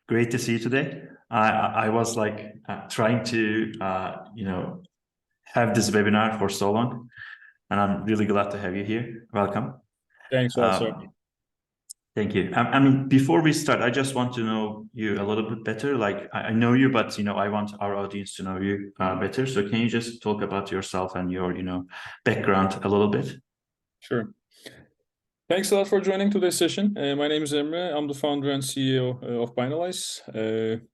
Great to see you today. I was like trying to have this webinar for so long, and I'm really glad to have you here. Welcome. Thanks also. Thank you. I mean, before we start, I just want to know you a little bit better. Like I know you, but I want our audience to know you better. So can you just talk about yourself and your background a little bit? Sure. Thanks a lot for joining today's session. My name is Emre. I'm the founder and CEO of Binalyze.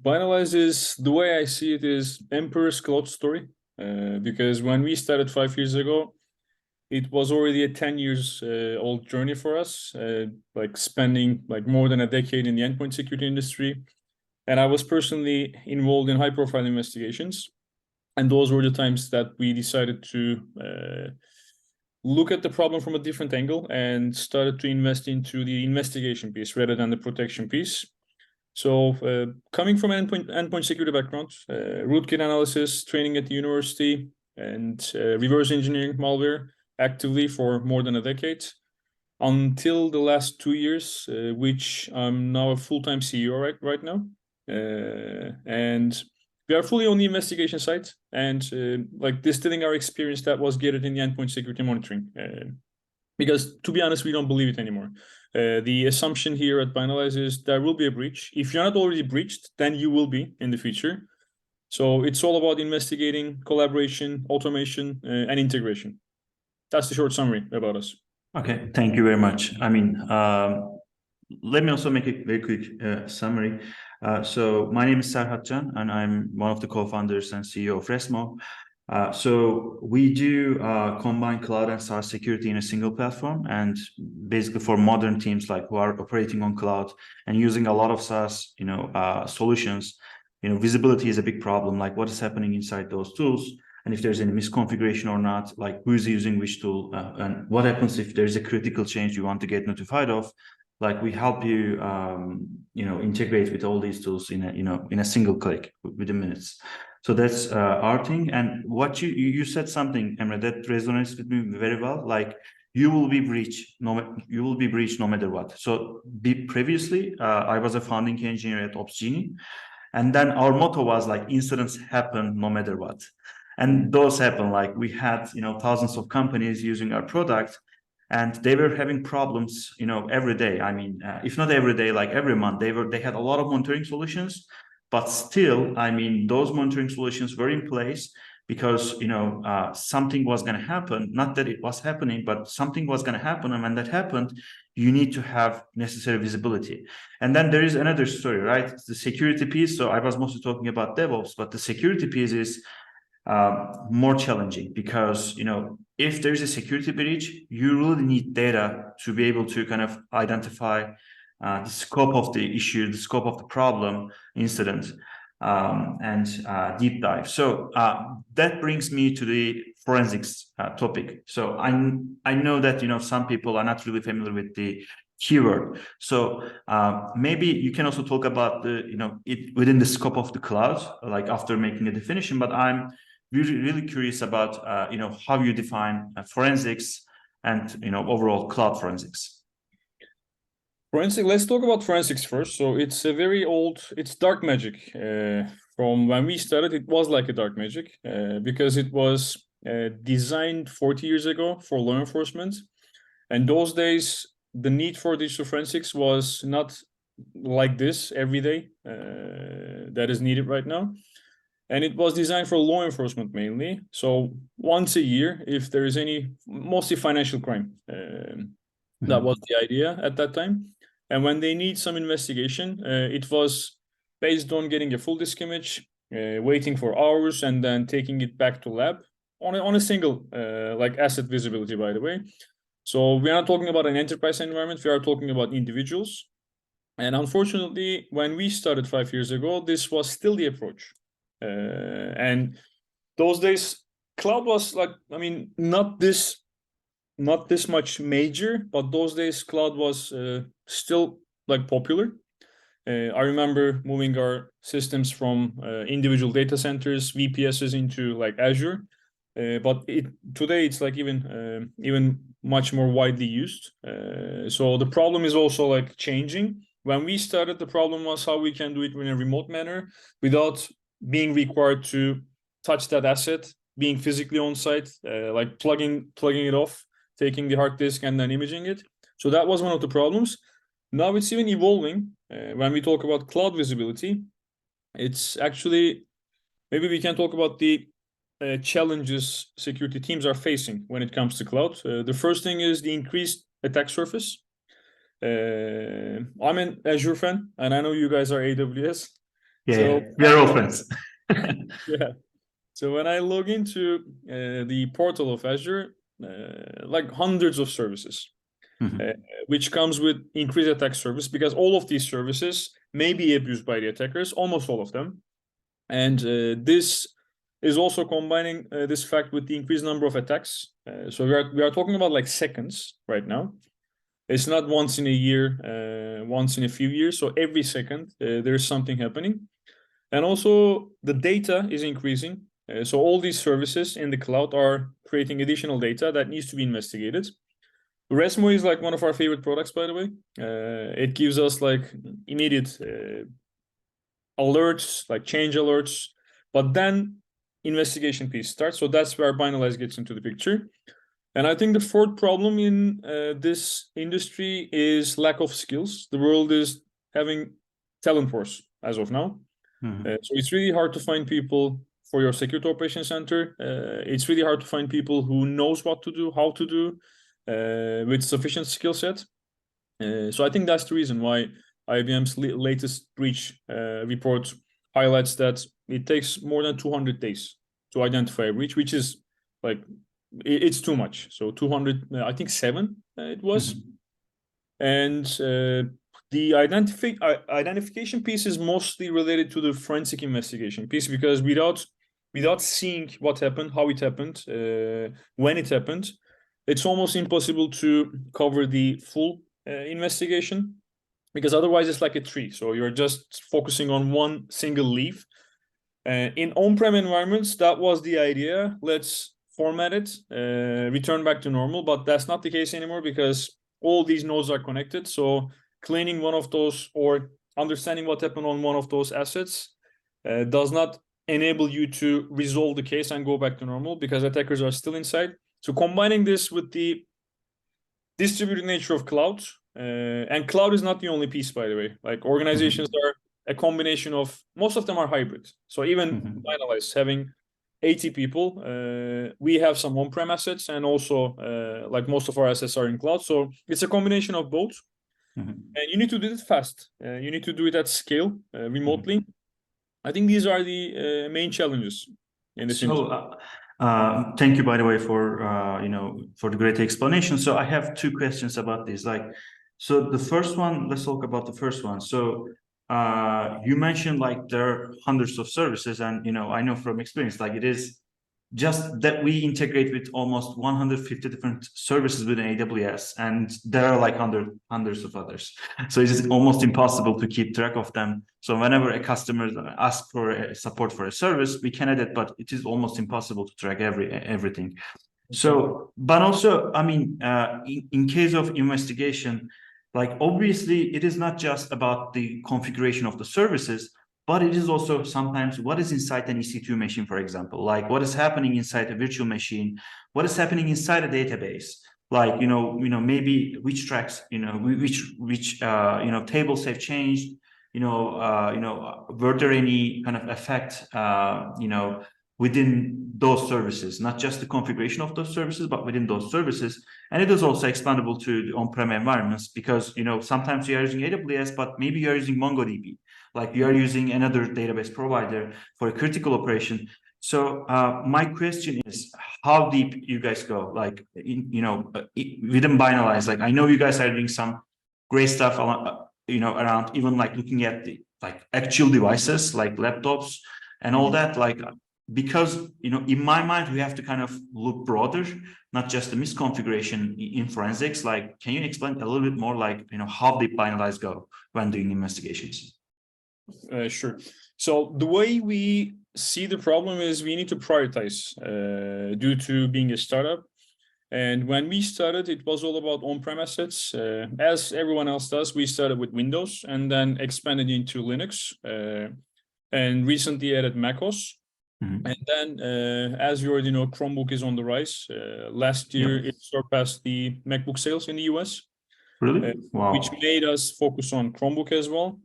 Binalyze is, the way I see it, is Emperor's Cloud story. Because when we started 5 years ago, it was already a 10 years old journey for us, like spending like more than a decade in the endpoint security industry. And I was personally involved in high profile investigations. And those were the times that we decided to look at the problem from a different angle and started to invest into the investigation piece rather than the protection piece. So coming from an endpoint security background, rootkit analysis, training at the university, and reverse engineering malware actively for more than a decade, until the last 2 years, which I'm now a full-time CEO right now. And we are fully on the investigation side and like distilling our experience that was gathered in the endpoint security monitoring. Because to be honest, we don't believe it anymore. The assumption here at Binalyze is there will be a breach. If you're not already breached, then you will be in the future. So it's all about investigating, collaboration, automation, and integration. That's the short summary about us. Okay, thank you very much. I mean, let me also make a very quick summary. So my name is Serhat Can, and I'm one of the co-founders and CEO of Resmo. So we do combine cloud and SaaS security in a single platform, and basically for modern teams like who are operating on cloud and using a lot of SaaS, solutions, visibility is a big problem. Like what is happening inside those tools, and if there's any misconfiguration or not, like who's using which tool, and what happens if there's a critical change you want to get notified of. Like we help you, integrate with all these tools in a single click within minutes. So that's our thing. And what you said something, Emre, that resonates with me very well. Like you will be breached, no matter what. So previously, I was a founding engineer at Opsgenie, and then our motto was like incidents happen no matter what. And those happen. Like we had thousands of companies using our product, and they were having problems every day. I mean, if not every day, like every month, they had a lot of monitoring solutions, but still, I mean, those monitoring solutions were in place because something was going to happen. Not that it was happening, but something was going to happen, and when that happened, you need to have necessary visibility. And then there is another story, right? It's the security piece. So I was mostly talking about DevOps, but the security piece is more challenging because if there's a security breach, you really need data to be able to kind of identify the scope of the issue, the scope of the problem, incident, and deep dive. So that brings me to the forensics topic. So I know that some people are not really familiar with the keyword. So maybe you can also talk about the it within the scope of the cloud, like after making a definition. But I'm really curious about how you define forensics and overall cloud forensics. Let's talk about forensics first. So it's a very old, it's dark magic. From when we started, it was like a dark magic because it was designed 40 years ago for law enforcement. And those days, the need for digital forensics was not like this every day that is needed right now. And it was designed for law enforcement mainly. So once a year, if there is any, mostly financial crime, that was the idea at that time. And when they need some investigation, it was based on getting a full disk image, waiting for hours, and then taking it back to lab on a single like asset visibility, by the way. So we are not talking about an enterprise environment. We are talking about individuals. And unfortunately, when we started 5 years ago, this was still the approach. And those days, cloud was like, I mean, not this much major, but those days cloud was still like popular. I remember moving our systems from individual data centers, VPSs into like Azure. But today it's like even much more widely used. So the problem is also like changing. when we started, the problem was how we can do it in a remote manner without being required to touch that asset, being physically on site, like plugging it off, taking the hard disk and then imaging it. So that was one of the problems. Now it's even evolving. When we talk about cloud visibility, it's actually, maybe we can talk about the challenges security teams are facing when it comes to cloud. The first thing is the increased attack surface. I'm an Azure fan, and I know you guys are AWS. Yeah, So we are all friends. yeah. So when I log into the portal of Azure, like hundreds of services, which comes with increased attack surface, because all of these services may be abused by the attackers, almost all of them. And this is also combining this fact with the increased number of attacks. So we are talking about like seconds right now. It's not once in a year, once in a few years. So every second there's something happening. And also the data is increasing. So all these services in the cloud are creating additional data that needs to be investigated. Resmo is like one of our favorite products, by the way. It gives us like immediate alerts, like change alerts, but then investigation piece starts. So that's where Binalyze gets into the picture. And I think the fourth problem in this industry is lack of skills. The world is having talent wars as of now. So it's really hard to find people for your security operations center. It's really hard to find people who knows what to do, how to do, with sufficient skill set. So I think that's the reason why IBM's latest breach report highlights that it takes more than 200 days to identify a breach, which is like, it's too much. So 200, I think 7 it was. And the identification piece is mostly related to the forensic investigation piece, because without seeing what happened, how it happened, when it happened, it's almost impossible to cover the full investigation, because otherwise it's like a tree. So you're just focusing on one single leaf. In on-prem environments, that was the idea. Let's format it, return back to normal, but that's not the case anymore because all these nodes are connected. So cleaning one of those or understanding what happened on one of those assets does not enable you to resolve the case and go back to normal because attackers are still inside. So combining this with the distributed nature of cloud, and cloud is not the only piece, by the way. Like organizations are a combination of, most of them are hybrid. So even Binalyze having 80 people, we have some on-prem assets, and also like most of our assets are in cloud. So it's a combination of both. And you need to do it fast. You need to do it at scale, remotely. I think these are the main challenges in this industry. Thank you, by the way, for for the great explanation. So I have 2 questions about this. So the first one, let's talk about the first one. So you mentioned like there are hundreds of services, and I know from experience, like it is just that we integrate with almost 150 different services within AWS, and there are like hundreds of others. So it is almost impossible to keep track of them. So whenever a customer asks for a support for a service, we can add it, but it is almost impossible to track everything. So, but also, I mean, in case of investigation, like obviously it is not just about the configuration of the services, but it is also sometimes what is inside an EC2 machine, for example, like what is happening inside a virtual machine, what is happening inside a database, like maybe which tracks, which tables have changed, were there any kind of effect, within those services, not just the configuration of those services, but within those services. And it is also expandable to the on-prem environments, because sometimes you are using AWS, but maybe you are using MongoDB, like you are using another database provider for a critical operation. So my question is, how deep you guys go, like within Binalyze? Like I know you guys are doing some great stuff, around even like looking at the like actual devices, like laptops and all that, like. Because in my mind we have to kind of look broader, not just the misconfiguration in forensics. Like, can you explain a little bit more, like how deep Binalyze go when doing investigations? Sure. So the way we see the problem is we need to prioritize due to being a startup. And when we started, it was all about on-prem assets. As everyone else does, we started with Windows and then expanded into Linux, and recently added macOS. And then, as you already know, Chromebook is on the rise. Last year, it surpassed the MacBook sales in the US. Really? Wow. Which made us focus on Chromebook as well.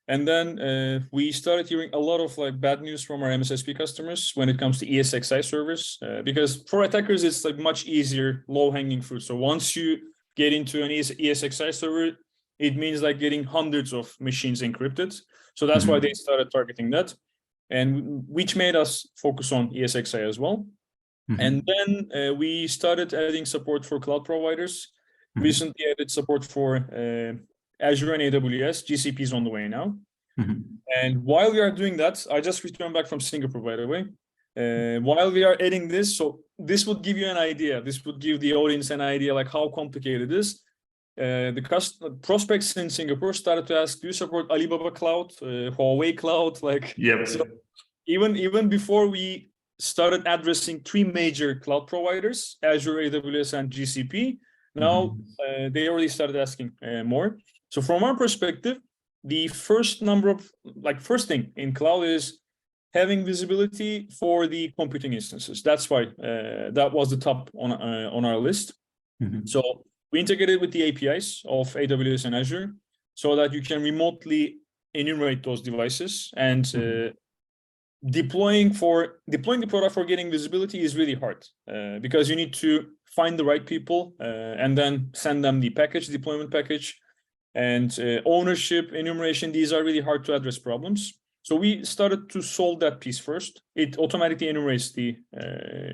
And then we started hearing a lot of like bad news from our MSSP customers when it comes to ESXi servers, because for attackers, it's like much easier, low-hanging fruit. So once you get into an ESXi server, it means like getting hundreds of machines encrypted. So that's why they started targeting that, and which made us focus on ESXi as well. And then we started adding support for cloud providers. Recently added support for Azure and AWS. GCP is on the way now. And while we are doing that, I just returned back from Singapore, by the way. While we are adding this, so this would give you an idea. This would give the audience an idea like how complicated it is. The prospects in Singapore started to ask, do you support Alibaba Cloud, Huawei Cloud? Like, so even before we started addressing three major cloud providers, Azure, AWS, and GCP, now they already started asking more. So from our perspective, the first thing in cloud is having visibility for the computing instances. That's why that was the top on our list. So we integrated with the APIs of AWS and Azure so that you can remotely enumerate those devices, and deploying the product for getting visibility is really hard because you need to find the right people and then send them the deployment package, and ownership, enumeration. These are really hard to address problems. So we started to solve that piece first. It automatically enumerates the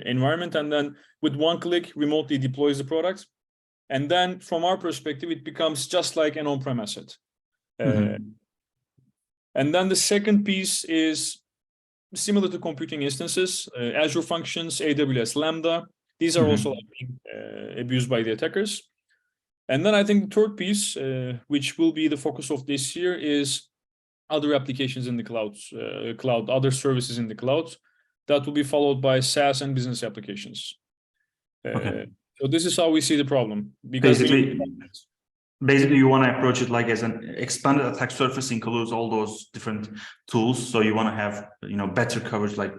environment, and then with one click remotely deploys the product. And then from our perspective, it becomes just like an on-prem asset. And then the second piece is similar to computing instances, Azure Functions, AWS Lambda. These are also being abused by the attackers. And then I think the third piece, which will be the focus of this year, is other applications in the cloud, other services in the cloud. That will be followed by SaaS and business applications. So this is how we see the problem. Because basically you want to approach it like as an expanded attack surface includes all those different tools. So you want to have, better coverage, like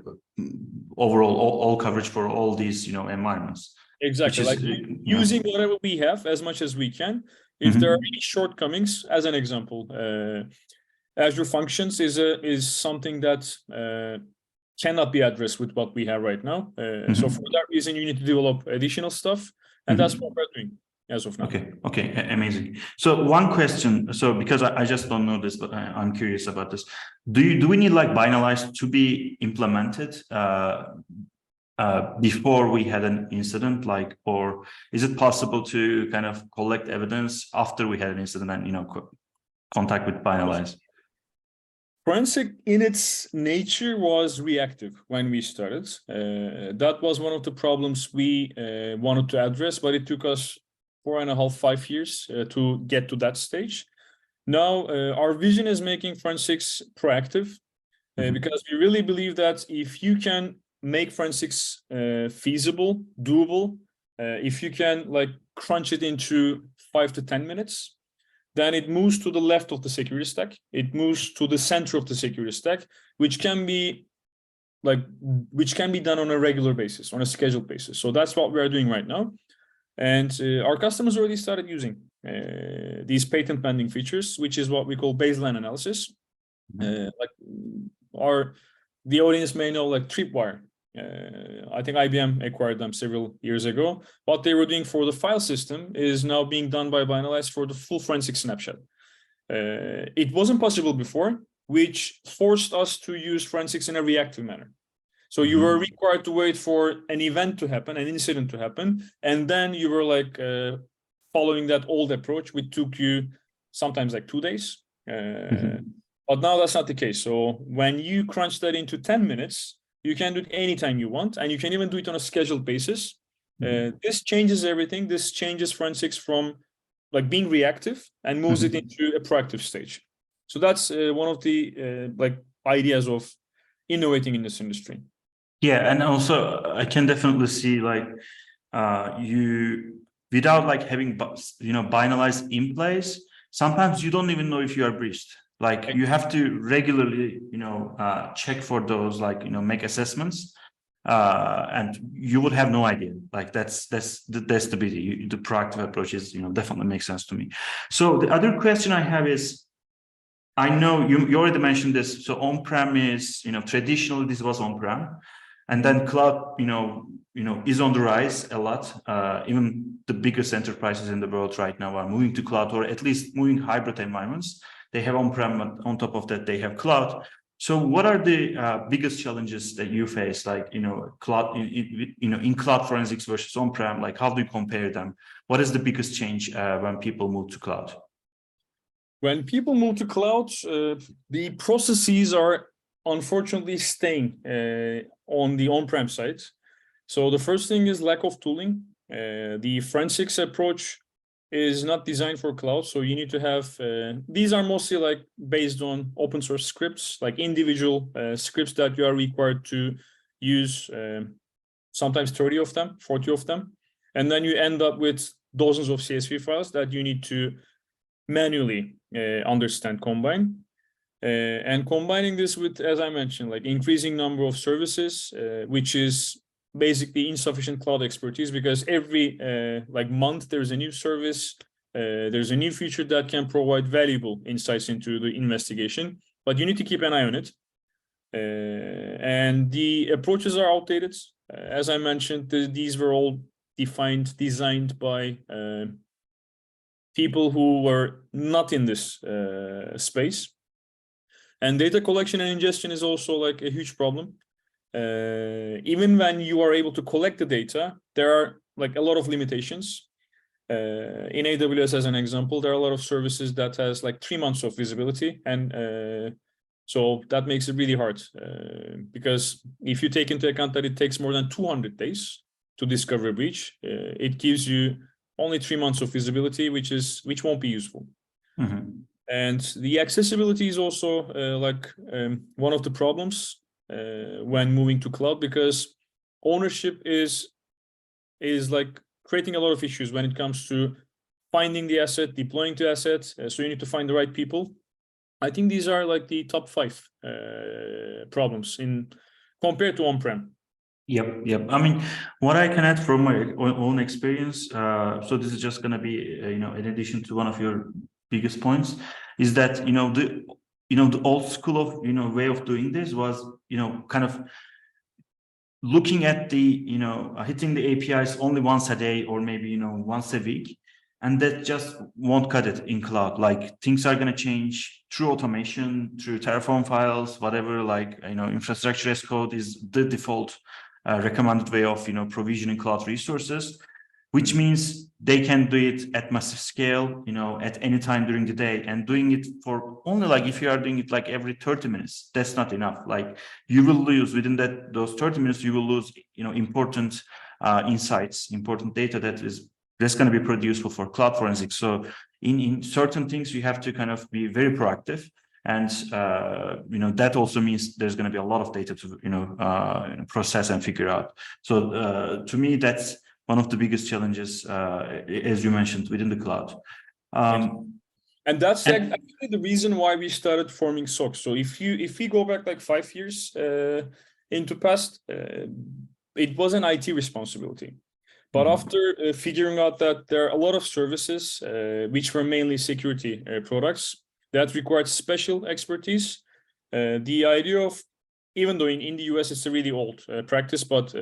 overall all coverage for all these, environments. Exactly. Like using whatever we have as much as we can. If there are any shortcomings, as an example, Azure Functions is something that cannot be addressed with what we have right now. So for that reason, you need to develop additional stuff, and that's what we're doing as of now. Okay, amazing. So one question, so because I just don't know this, but I'm curious about this. Do we need like Binalyze to be implemented before we had an incident, or is it possible to kind of collect evidence after we had an incident and contact with Binalyze? Forensic in its nature was reactive when we started. That was one of the problems we wanted to address, but it took us 4.5, 5 years to get to that stage. Now, our vision is making forensics proactive because we really believe that if you can make forensics feasible, doable, if you can crunch it into 5 to 10 minutes, then it moves to the left of the security stack. It moves to the center of the security stack, which can be done on a regular basis, on a scheduled basis. So that's what we are doing right now. And our customers already started using these patent pending features, which is what we call baseline analysis. The audience may know Tripwire. I think IBM acquired them several years ago. What they were doing for the file system is now being done by Binalyze for the full forensic snapshot. It wasn't possible before, which forced us to use forensics in a reactive manner. So you were required to wait for an event to happen, an incident to happen, and then you were following that old approach, which took you sometimes 2 days. But now that's not the case. So when you crunch that into 10 minutes, you can do it anytime you want, and you can even do it on a scheduled basis. This changes everything. This changes forensics from being reactive and moves it into a proactive stage. So that's one of the ideas of innovating in this industry. Yeah, and also I can definitely see you without like having Binalyze in place, sometimes you don't even know if you are breached. Like you have to regularly check for those, like make assessments, and you would have no idea. Like that's the beauty. The proactive approach is definitely makes sense to me. So the other question I have is, I know you already mentioned this. So on-prem is, traditionally this was on-prem, and then cloud, is on the rise a lot. Even the biggest enterprises in the world right now are moving to cloud, or at least moving hybrid environments. They have on-prem, but on top of that, they have cloud. So what are the biggest challenges that you face, like, cloud, in cloud forensics versus on-prem? Like, how do you compare them? What is the biggest change when people move to cloud? When people move to cloud, the processes are unfortunately staying on the on-prem side. So the first thing is lack of tooling. The forensics approach is not designed for cloud. So you need to have, these are mostly like based on open source scripts, like individual scripts that you are required to use, sometimes 30 of them, 40 of them. And then you end up with dozens of CSV files that you need to manually understand, combine. And combining this with, as I mentioned, like increasing number of services, which is basically insufficient cloud expertise, because every like month there's a new service, there's a new feature that can provide valuable insights into the investigation, but you need to keep an eye on it. And the approaches are outdated. As I mentioned, these were all designed by people who were not in this space. And data collection and ingestion is also like a huge problem. Even when you are able to collect the data, there are like a lot of limitations. In AWS, as an example, there are a lot of services that has like 3 months of visibility. And so that makes it really hard, because if you take into account that it takes more than 200 days to discover a breach, it gives you only 3 months of visibility, which won't be useful. Mm-hmm. And the accessibility is also one of the problems when moving to cloud, because ownership is like creating a lot of issues when it comes to finding the asset, deploying the asset. So you need to find the right people. I think these are like the top 5 problems compared to on-prem. Yep. I mean, what I can add from my own experience, so this is just going to be, in addition to one of your biggest points, is that, the old school of, way of doing this was, kind of looking at the, hitting the APIs only once a day, or maybe, once a week. And that just won't cut it in cloud. Like things are going to change through automation, through Terraform files, whatever, like, infrastructure as code is the default recommended way of, provisioning cloud resources, which means they can do it at massive scale, at any time during the day, and doing it for only, like, if you are doing it like every 30 minutes, that's not enough. Like you will lose within those 30 minutes, you will lose, important insights, important data that's going to be produced for cloud forensics. So in certain things, you have to kind of be very proactive. And, that also means there's going to be a lot of data to, process and figure out. So to me, that's one of the biggest challenges, as you mentioned, within the cloud. And that's actually the reason why we started forming SOC. So if we go back like 5 years into past, it was an IT responsibility. But after figuring out that there are a lot of services, which were mainly security products that required special expertise, the idea of, even though in the US it's a really old practice, but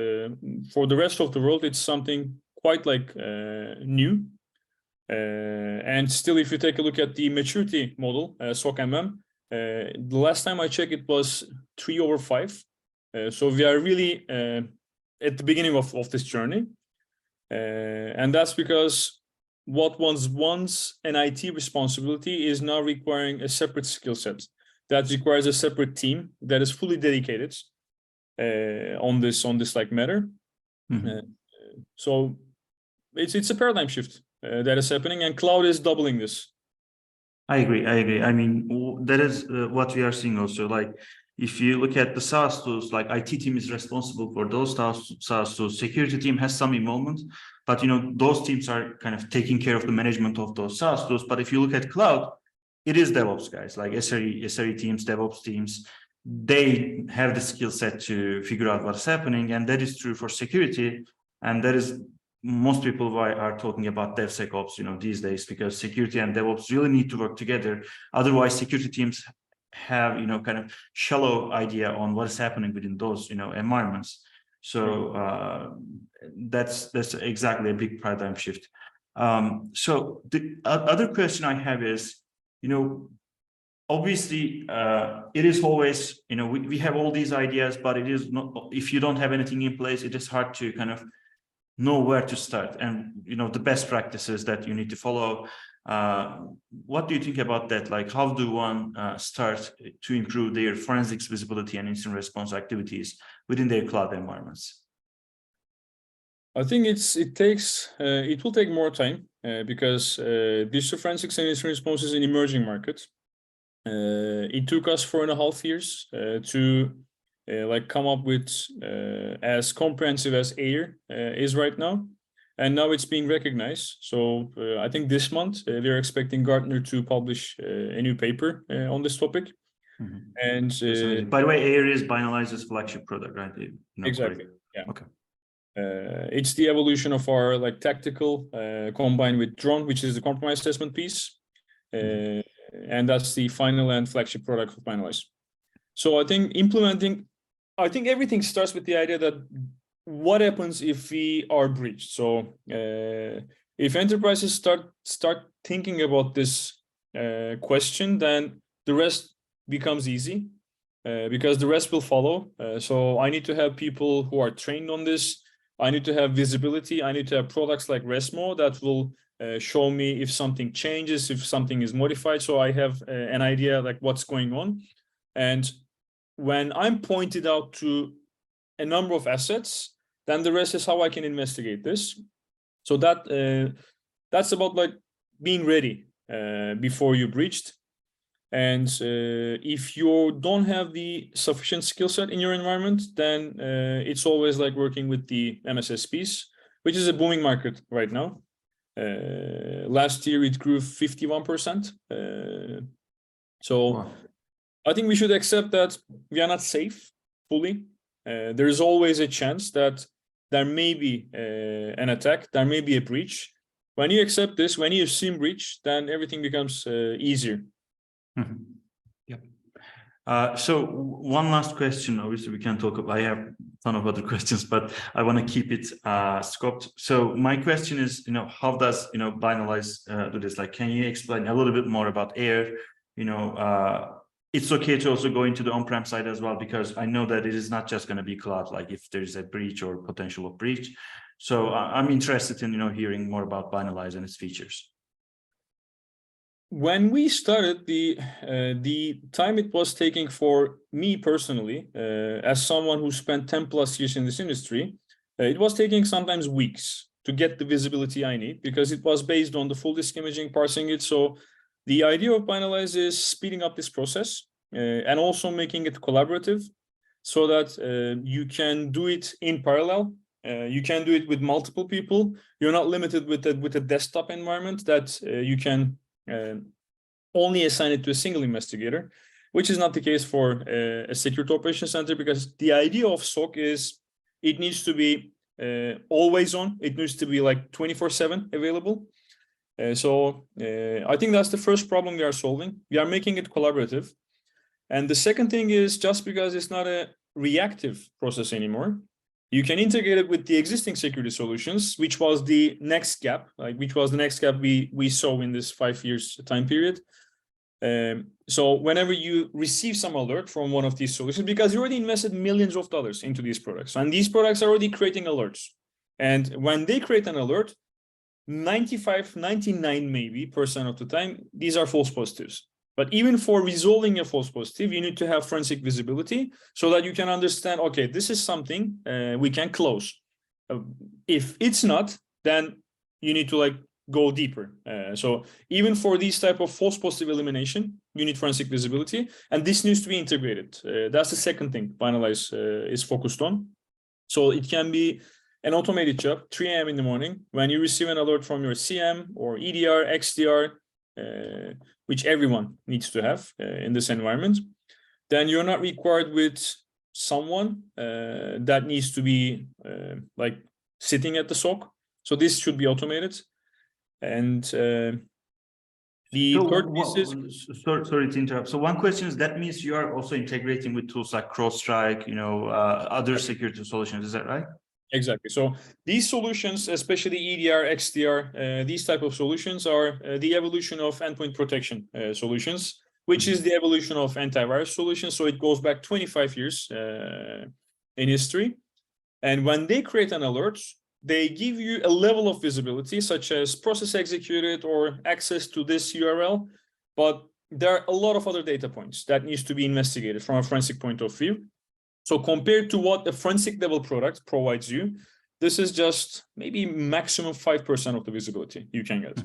for the rest of the world, it's something quite like new. And still, if you take a look at the maturity model, SOC MM, the last time I checked, it was 3/5. So we are really at the beginning of this journey. And that's because what was once an IT responsibility is now requiring a separate skill set that requires a separate team that is fully dedicated on this like matter. So it's a paradigm shift that is happening, and cloud is doubling this. I agree. I mean, that is what we are seeing also. Like, if you look at the SaaS tools, like IT team is responsible for those SaaS tools, security team has some involvement, but those teams are kind of taking care of the management of those SaaS tools. But if you look at cloud, it is DevOps guys, like SRE teams, DevOps teams. They have the skill set to figure out what's happening, and that is true for security. And that is most people why are talking about DevSecOps, these days, because security and DevOps really need to work together. Otherwise, security teams have, kind of shallow idea on what is happening within those, environments. So that's exactly a big paradigm shift. So the other question I have is, obviously, it is always, we have all these ideas, but it is not, if you don't have anything in place, it is hard to kind of know where to start, and the best practices that you need to follow. What do you think about that? Like, how do one start to improve their forensics visibility and incident response activities within their cloud environments? I think it will take more time because digital forensics and incident response is an emerging market. It took us 4.5 years to come up with as comprehensive as AIR is right now, and now it's being recognized. So I think this month they're expecting Gartner to publish a new paper on this topic. Mm-hmm. And by the way, AIR is Binalyze's flagship product, right? Exactly. Yeah. Okay. It's the evolution of our tactical combined with drone, which is the compromise assessment piece, and that's the final and flagship product of Binalyze. So I think everything starts with the idea that what happens if we are breached. So if enterprises start thinking about this question, then the rest becomes easy because the rest will follow. So I need to have people who are trained on this. I need to have visibility. I need to have products like Resmo that will show me if something changes, if something is modified. So I have an idea like what's going on. And when I'm pointed out to a number of assets, then the rest is how I can investigate this. So that's about being ready before you breached. And if you don't have the sufficient skill set in your environment, then it's always like working with the MSSPs, which is a booming market right now. Last year it grew 51%. Wow. I think we should accept that we are not safe fully. There is always a chance that there may be an attack, there may be a breach. When you accept this, when you assume breach, then everything becomes easier. Mm-hmm. Yep. So one last question. Obviously, we can talk about. I have a ton of other questions, but I want to keep it scoped. So my question is, how does Binalyze do this? Like, can you explain a little bit more about AIR? It's okay to also go into the on-prem side as well, because I know that it is not just going to be cloud. Like if there is a breach or potential of breach. So I'm interested in hearing more about Binalyze and its features. When we started, the time it was taking for me personally, as someone who spent 10+ years in this industry, it was taking sometimes weeks to get the visibility I need, because it was based on the full disk imaging, parsing it. So the idea of Binalyze is speeding up this process and also making it collaborative, so that you can do it in parallel. You can do it with multiple people. You're not limited with a desktop environment that you can only assign it to a single investigator, which is not the case for a security operations center, because the idea of SOC is it needs to be always on. It needs to be 24/7 available. So I think that's the first problem we are solving. We are making it collaborative. And the second thing is, just because it's not a reactive process anymore, you can integrate it with the existing security solutions, which was the next gap, we saw in this 5 years time period. So whenever you receive some alert from one of these solutions, because you already invested millions of dollars into these products, and these products are already creating alerts. And when they create an alert, 99 maybe % of the time, these are false positives. But even for resolving a false positive, you need to have forensic visibility so that you can understand, okay, this is something we can close. If it's not, then you need to go deeper. So even for these type of false positive elimination, you need forensic visibility, and this needs to be integrated. That's the second thing Binalyze is focused on. So it can be an automated job, 3 a.m. in the morning, when you receive an alert from your CM or EDR, XDR, which everyone needs to have in this environment. Then you're not required with someone that needs to be like sitting at the SOC. So this should be automated. And the third piece is... Sorry to interrupt. So one question is, that means you are also integrating with tools like CrowdStrike, other security solutions. Is that right? Exactly. So these solutions, especially EDR, XDR, these type of solutions are the evolution of endpoint protection solutions, which is the evolution of antivirus solutions. So it goes back 25 years in history. And when they create an alert, they give you a level of visibility, such as process executed or access to this URL. But there are a lot of other data points that needs to be investigated from a forensic point of view. So compared to what a forensic level product provides you, this is just maybe maximum 5% of the visibility you can get.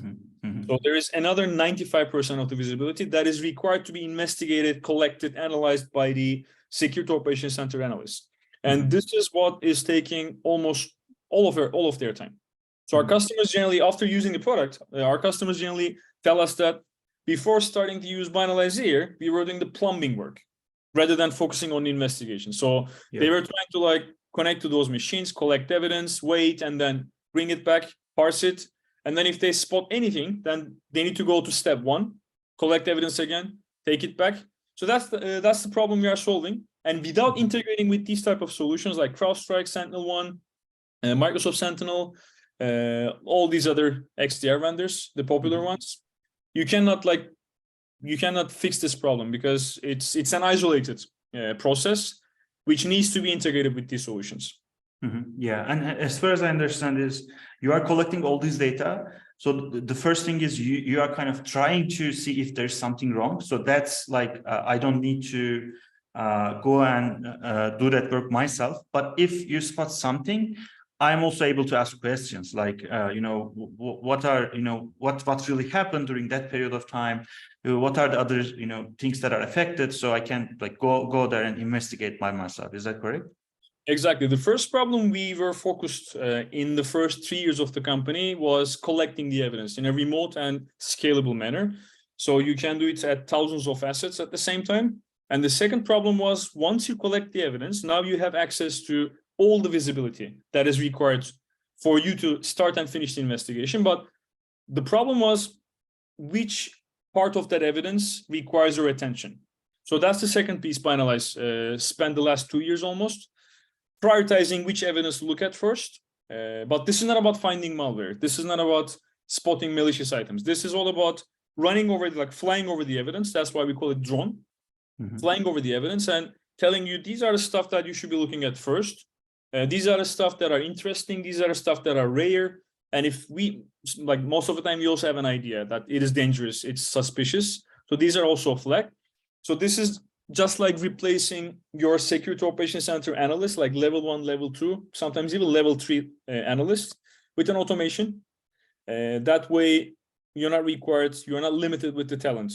So there is another 95% of the visibility that is required to be investigated, collected, analyzed by the Security Operations Center analysts. And this is what is taking almost all of their time. So our customers generally, after using the product, our customers generally tell us that before starting to use Binalyze here, we were doing the plumbing work rather than focusing on the investigation. So they were trying to like connect to those machines, collect evidence, wait, and then bring it back, parse it. And then if they spot anything, then they need to go to step 1, collect evidence again, take it back. So that's the problem we are solving. And without integrating with these type of solutions like CrowdStrike, SentinelOne, Microsoft Sentinel, all these other XDR vendors, the popular ones, you cannot fix this problem, because it's an isolated process which needs to be integrated with these solutions. Yeah, and as far as I understand is, you are collecting all this data. So the first thing is you are kind of trying to see if there's something wrong. So that's like, I don't need to go and do that work myself. But if you spot something, I'm also able to ask questions like, what really happened during that period of time? What are the other, things that are affected? So I can like go there and investigate by myself. Is that correct? Exactly. The first problem we were focused in the first 3 years of the company was collecting the evidence in a remote and scalable manner. So you can do it at thousands of assets at the same time. And the second problem was, once you collect the evidence, now you have access to all the visibility that is required for you to start and finish the investigation. But the problem was, which part of that evidence requires your attention? So that's the second piece Binalyze spent the last 2 years almost prioritizing which evidence to look at first. But this is not about finding malware. This is not about spotting malicious items. This is all about running over, like flying over the evidence. That's why we call it drone. Flying over the evidence and telling you, these are the stuff that you should be looking at first. These are the stuff that are interesting. These are the stuff that are rare. And if we, like most of the time, we also have an idea that it is dangerous, it's suspicious. So these are also flagged. So this is just like replacing your Security Operations Center analyst, like level 1, level 2, sometimes even level 3 analyst, with an automation. That way, you're not required, you're not limited with the talent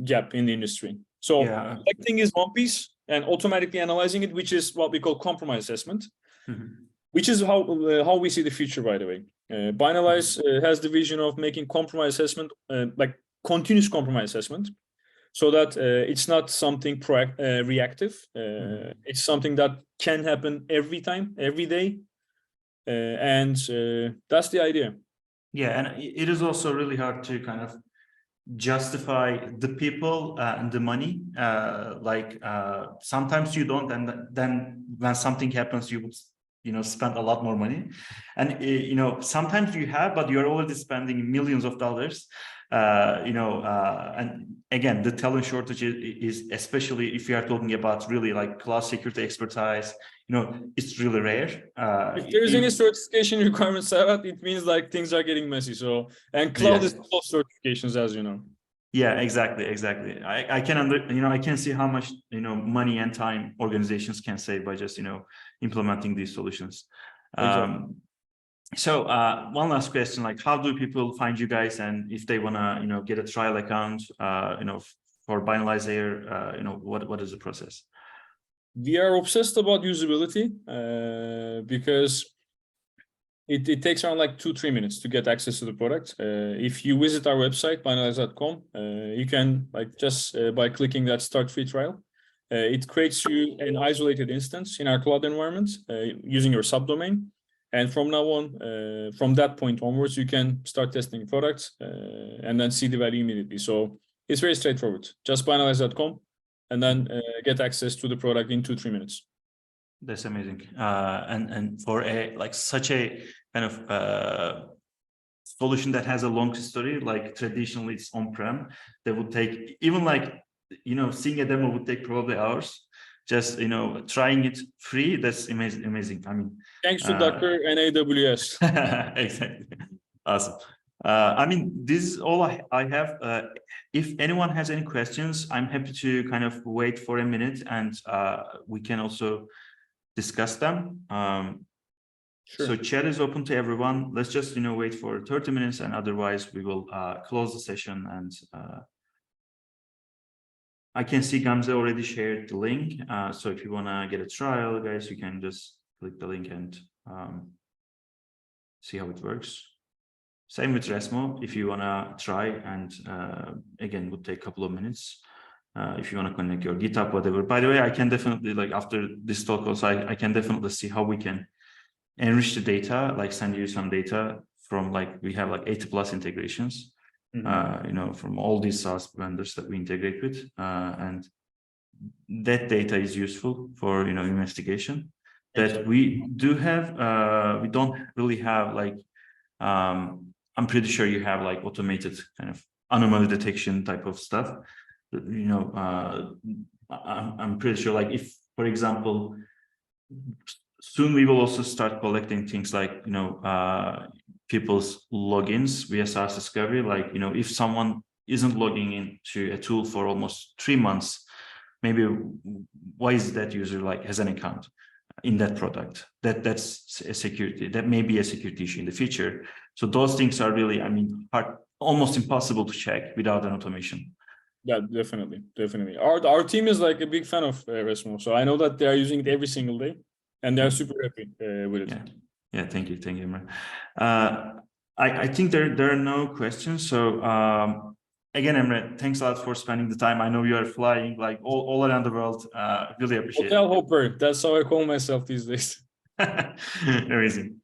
gap in the industry. So collecting is one piece, and automatically analyzing it, which is what we call compromise assessment, which is how we see the future, by the way. Binalyze has the vision of making compromise assessment, like continuous compromise assessment, so that it's not something reactive. It's something that can happen every time, every day. And that's the idea. Yeah, and it is also really hard to kind of justify the people and the money. Sometimes you don't, and then when something happens, you would spend a lot more money. And sometimes you have, but you're already spending millions of dollars. And again, the talent shortage is, especially if you are talking about really like cloud security expertise, it's really rare. If there's any certification requirements, Serhat, it means like things are getting messy. So, and cloud is full of certifications, as you know. Yeah, exactly. I can I can see how much money and time organizations can save by just implementing these solutions. Exactly. So one last question, like how do people find you guys, and if they want to, get a trial account, for Binalyze Air, what is the process? We are obsessed about usability because it takes around like 2-3 minutes to get access to the product. If you visit our website, binalyze.com, you can just by clicking that start free trial, it creates you an isolated instance in our cloud environment using your subdomain. And from now on, from that point onwards, you can start testing products and then see the value immediately. So it's very straightforward. Just binalyze.com and then get access to the product in 2-3 minutes. That's amazing. And for such a kind of solution that has a long history, like traditionally it's on-prem, that would take even seeing a demo would take probably hours. Just trying it free, that's amazing. I mean, thanks to Docker and AWS. Exactly. Awesome. I mean, this is all I have. If anyone has any questions, I'm happy to kind of wait for a minute, and we can also discuss them. Sure. So chat is open to everyone. Let's just wait for 30 minutes, and otherwise we will close the session. And I can see Gamze already shared the link. So if you want to get a trial, guys, you can just click the link and see how it works. Same with Resmo, if you want to try, and again, would take a couple of minutes. If you want to connect your GitHub, whatever. By the way, I can definitely, after this talk also, I can definitely see how we can enrich the data, send you some data from we have 80+ integrations, from all these SaaS vendors that we integrate with, and that data is useful for investigation. That we do have, we don't really have I'm pretty sure you have automated kind of anomaly detection type of stuff. I'm pretty sure if, for example, soon we will also start collecting things like people's logins via SaaS discovery. If someone isn't logging into a tool for almost 3 months, maybe why is that user has an account in that product? That's a security, that may be a security issue in the future. So those things are really, hard, almost impossible to check without an automation. Yeah, definitely. Our team is a big fan of Resmo, so I know that they are using it every single day, and they're super happy with it. Yeah. Thank you, Emre. I think there are no questions. So again, Emre, thanks a lot for spending the time. I know you are flying all around the world. Really appreciate it. Hotel hopper, that's how I call myself these days. Amazing.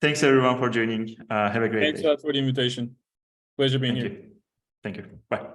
Thanks everyone for joining. Have a great day. Thanks a lot for the invitation. Pleasure being here. Thank you. Bye.